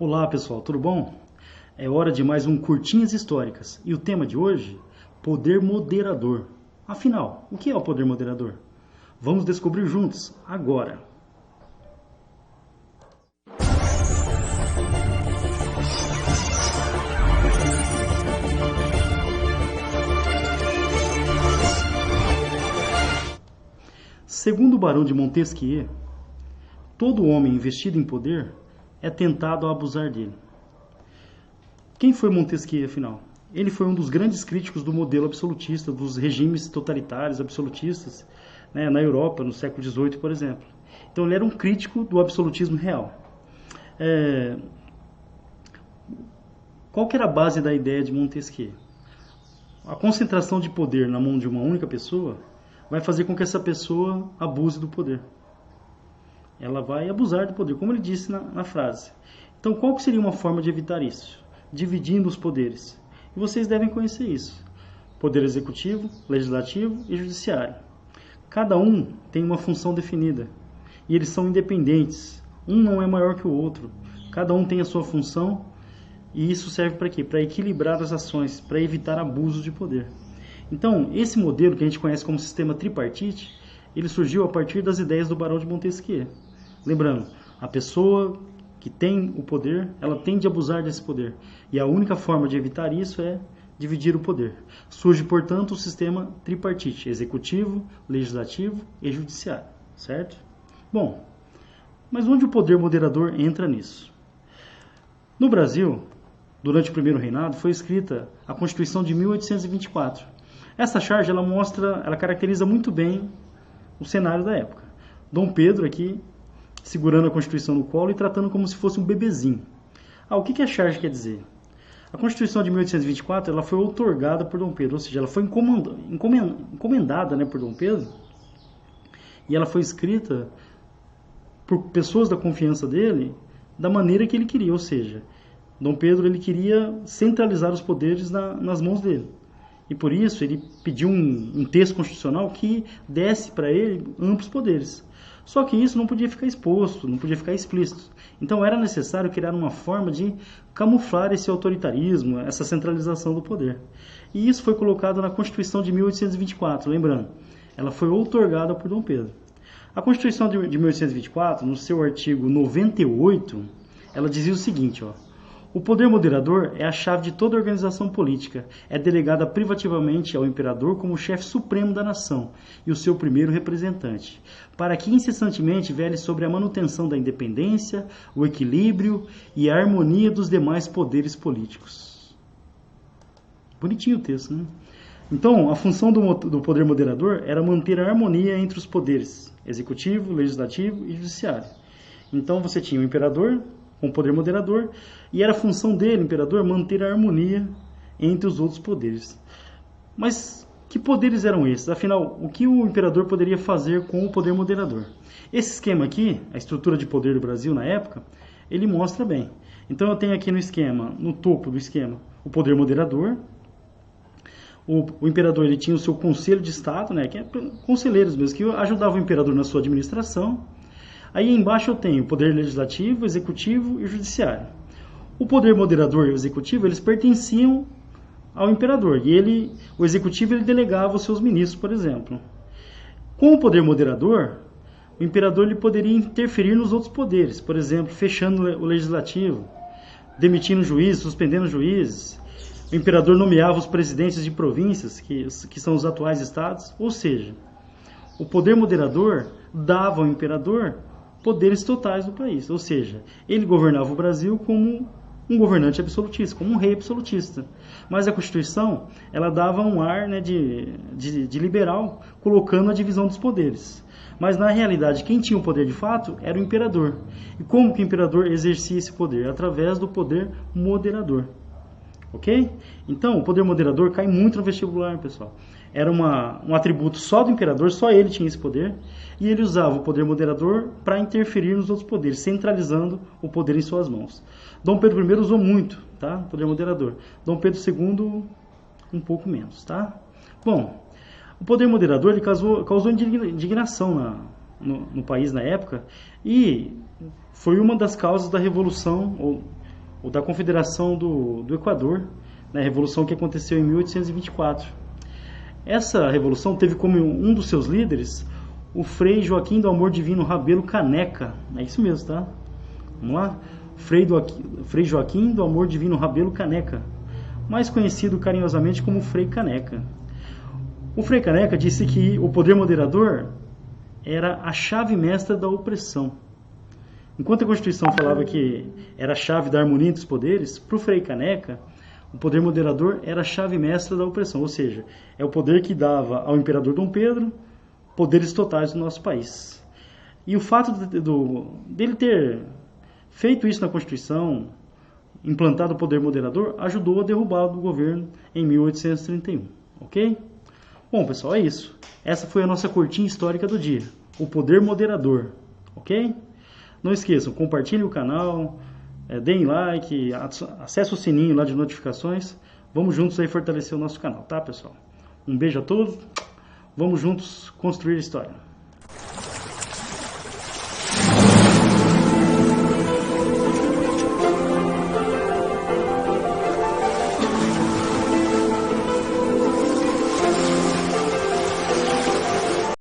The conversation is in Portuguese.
Olá pessoal, tudo bom? É hora de mais um Curtinhas Históricas e o tema de hoje, poder moderador. Afinal, o que é o poder moderador? Vamos descobrir juntos, agora. Segundo o Barão de Montesquieu, todo homem investido em poder é tentado a abusar dele. Quem foi Montesquieu, afinal? Ele foi um dos grandes críticos do modelo absolutista, dos regimes totalitários absolutistas, né, na Europa, no século XVIII, por exemplo. Então ele era um crítico do absolutismo real. Qual que era a base da ideia de Montesquieu? A concentração de poder na mão de uma única pessoa vai fazer com que essa pessoa abuse do poder. Ela vai abusar do poder, como ele disse na frase. Então, qual que seria uma forma de evitar isso? Dividindo os poderes. E vocês devem conhecer isso. Poder executivo, legislativo e judiciário. Cada um tem uma função definida. E eles são independentes. Um não é maior que o outro. Cada um tem a sua função. E isso serve para quê? Para equilibrar as ações, para evitar abusos de poder. Então, esse modelo que a gente conhece como sistema tripartite, ele surgiu a partir das ideias do Barão de Montesquieu. Lembrando, a pessoa que tem o poder, ela tende a abusar desse poder. E a única forma de evitar isso é dividir o poder. Surge, portanto, o sistema tripartite, executivo, legislativo e judiciário, certo? Bom, mas onde o poder moderador entra nisso? No Brasil, durante o primeiro reinado, foi escrita a Constituição de 1824. Essa charge, ela caracteriza muito bem o cenário da época. Dom Pedro aqui, segurando a Constituição no colo e tratando como se fosse um bebezinho. O que a charge quer dizer? A Constituição de 1824 ela foi outorgada por Dom Pedro, ou seja, ela foi encomendada, né, por Dom Pedro, e ela foi escrita por pessoas da confiança dele da maneira que ele queria, ou seja, Dom Pedro ele queria centralizar os poderes nas mãos dele. E por isso ele pediu um texto constitucional que desse para ele amplos poderes. Só que isso não podia ficar exposto, não podia ficar explícito. Então era necessário criar uma forma de camuflar esse autoritarismo, essa centralização do poder. E isso foi colocado na Constituição de 1824, lembrando, ela foi outorgada por Dom Pedro. A Constituição de 1824, no seu artigo 98, ela dizia o seguinte, o poder moderador é a chave de toda organização política. É delegada privativamente ao imperador como chefe supremo da nação e o seu primeiro representante, para que incessantemente vele sobre a manutenção da independência, o equilíbrio e a harmonia dos demais poderes políticos. Bonitinho o texto, né? Então, a função do poder moderador era manter a harmonia entre os poderes executivo, legislativo e judiciário. Então, você tinha o imperador com o poder moderador, e era a função dele, imperador, manter a harmonia entre os outros poderes. Mas que poderes eram esses? Afinal, o que o imperador poderia fazer com o poder moderador? Esse esquema aqui, a estrutura de poder do Brasil na época, ele mostra bem. Então eu tenho aqui no esquema, no topo do esquema, o poder moderador. O imperador ele tinha o seu conselho de Estado, né, que é conselheiros mesmo, que ajudavam o imperador na sua administração. Aí embaixo eu tenho o poder legislativo, executivo e judiciário. O poder moderador e o executivo, eles pertenciam ao imperador. E o executivo ele delegava os seus ministros, por exemplo. Com o poder moderador, o imperador ele poderia interferir nos outros poderes. Por exemplo, fechando o legislativo, demitindo juízes, suspendendo juízes. O imperador nomeava os presidentes de províncias, que são os atuais estados. Ou seja, o poder moderador dava ao imperador poderes totais do país, ou seja, ele governava o Brasil como um governante absolutista, como um rei absolutista. Mas a Constituição, ela dava um ar, né, de liberal, colocando a divisão dos poderes. Mas na realidade, quem tinha o poder de fato era o imperador. E como que o imperador exercia esse poder? Através do poder moderador. Ok? Então, o poder moderador cai muito no vestibular, pessoal. Era um atributo só do imperador, só ele tinha esse poder, e ele usava o poder moderador para interferir nos outros poderes, centralizando o poder em suas mãos. Dom Pedro I usou muito, tá? O poder moderador. Dom Pedro II, um pouco menos, tá? Bom, o poder moderador ele causou indignação no país na época, e foi uma das causas da Revolução, ou ou da Confederação do Equador, né, revolução que aconteceu em 1824. Essa revolução teve como um dos seus líderes o Frei Joaquim do Amor Divino Rabelo Caneca. É isso mesmo, tá? Vamos lá? Frei Joaquim do Amor Divino Rabelo Caneca, mais conhecido carinhosamente como Frei Caneca. O Frei Caneca disse que o poder moderador era a chave mestra da opressão. Enquanto a Constituição falava que era a chave da harmonia entre os poderes, para o Frei Caneca, o poder moderador era a chave mestra da opressão, ou seja, é o poder que dava ao imperador Dom Pedro poderes totais do nosso país. E o fato dele ter feito isso na Constituição, implantado o poder moderador, ajudou a derrubar o governo em 1831, ok? Bom, pessoal, é isso. Essa foi a nossa curtinha histórica do dia, o poder moderador, ok? Não esqueçam, compartilhem o canal, deem like, acesse o sininho lá de notificações. Vamos juntos aí fortalecer o nosso canal, tá, pessoal? Um beijo a todos. Vamos juntos construir a história.